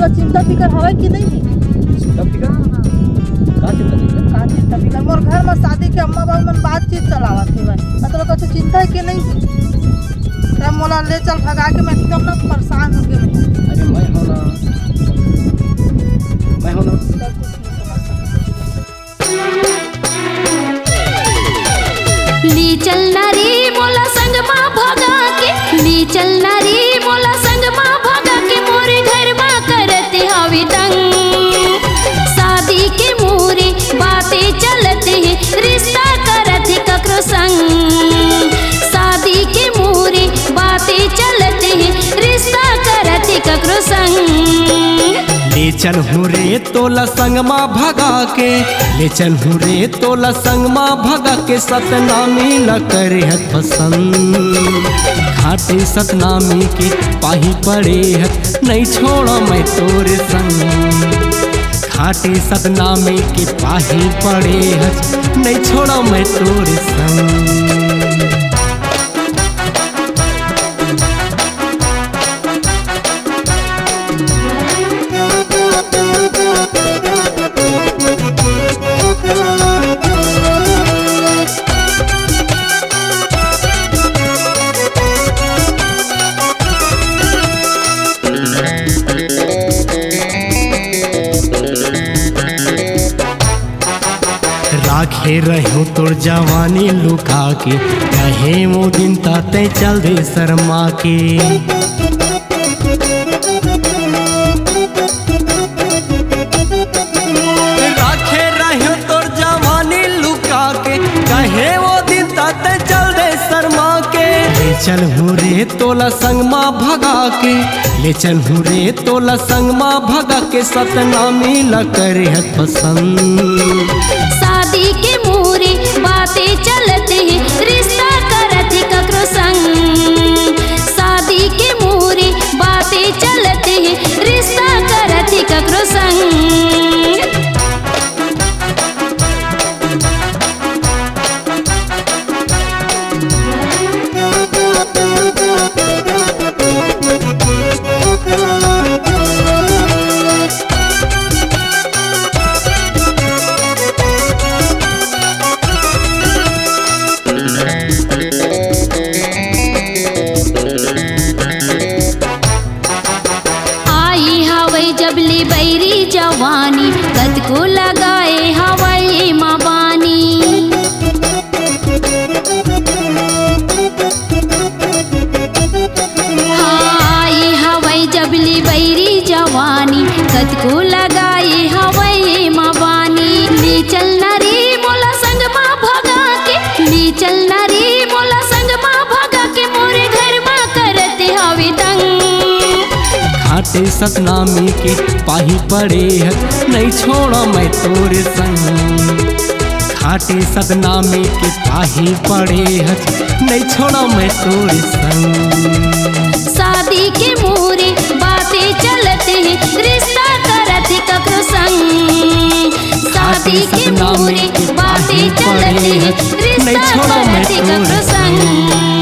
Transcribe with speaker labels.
Speaker 1: मोला चिंता फिकर हवे कि नहीं है?
Speaker 2: चिंता फिकर का चिंता फिकर
Speaker 1: का चिंता फिकर मोर घर में शादी के अम्मा बाबू मन बातचीत चलावत है भाई मतलब कुछ चिंता है कि नहीं है? तब मोला ले चल भगा के मैं एकदम ना परेशान हो गया मैं।
Speaker 2: अरे मैं हो ना
Speaker 3: ली चलना रे मोला संग माँ भगा के, ली चलना रे मोला संग माँ भगा के, मोरे घर माँ करते हवे तंग। शादी के मोरे बातें चलते हैं, रिश्ता करते ककरो संग। शादी के मोरे बातें चलते हैं, रिश्ता करते ककरो संग।
Speaker 4: ले चल हूँ रे तोला संग माँ भगा के, ले चल हूँ रे तोला संग माँ भगा के, सतनामी ल करे है पसंद। घाटे सतनामी की पाही पड़े है, नहीं छोड़ा मैं तोरे संग। घाटे सतनामी की पाही पड़े है, नहीं छोड़ा मैं तोरे संग। राखे रहो तोर जवानी लुका के, कहे वो दिन ताते चल दे शर्मा के। राखे रहो तोर जवानी लुका के, कहे वो दिन ताते चल दे शर्मा के। ले चल हूँ रे तोला संग माँ भगा के, ले चल हूँ रे तोला संग माँ भगा के, सतनामी ल करे है पसंद।
Speaker 3: शादी के मोरे बातें चलते हैं, रिश्ता करते ककरो संग। शादी के मोरे बातें चलते हैं, रिश्ता करते ककरो संग। जबले बैरी जवानी कद को लगाए हवाई माँ बानी। हाँ ये हवाई जबले बैरी जवानी कद को लगाए हवाई माँ बानी। ले चलना रे मोला संग माँ भगा के, ले चलना रे मोला संग माँ भगा के, मोरे घर माँ करते हवे तंग।
Speaker 4: घाटे सतनामी के पाही पड़े है, नहीं छोड़ा मैं तोरे संग। घाटे सतनामी के पाही पड़े है, नहीं छोड़ा मैं तोरे संग।
Speaker 3: शादी के मोरे बातें चलते हैं, रिश्ता करते ककरो संग। शादी के मोरे बातें चलते हैं, रिश्ता करते ककरो संग।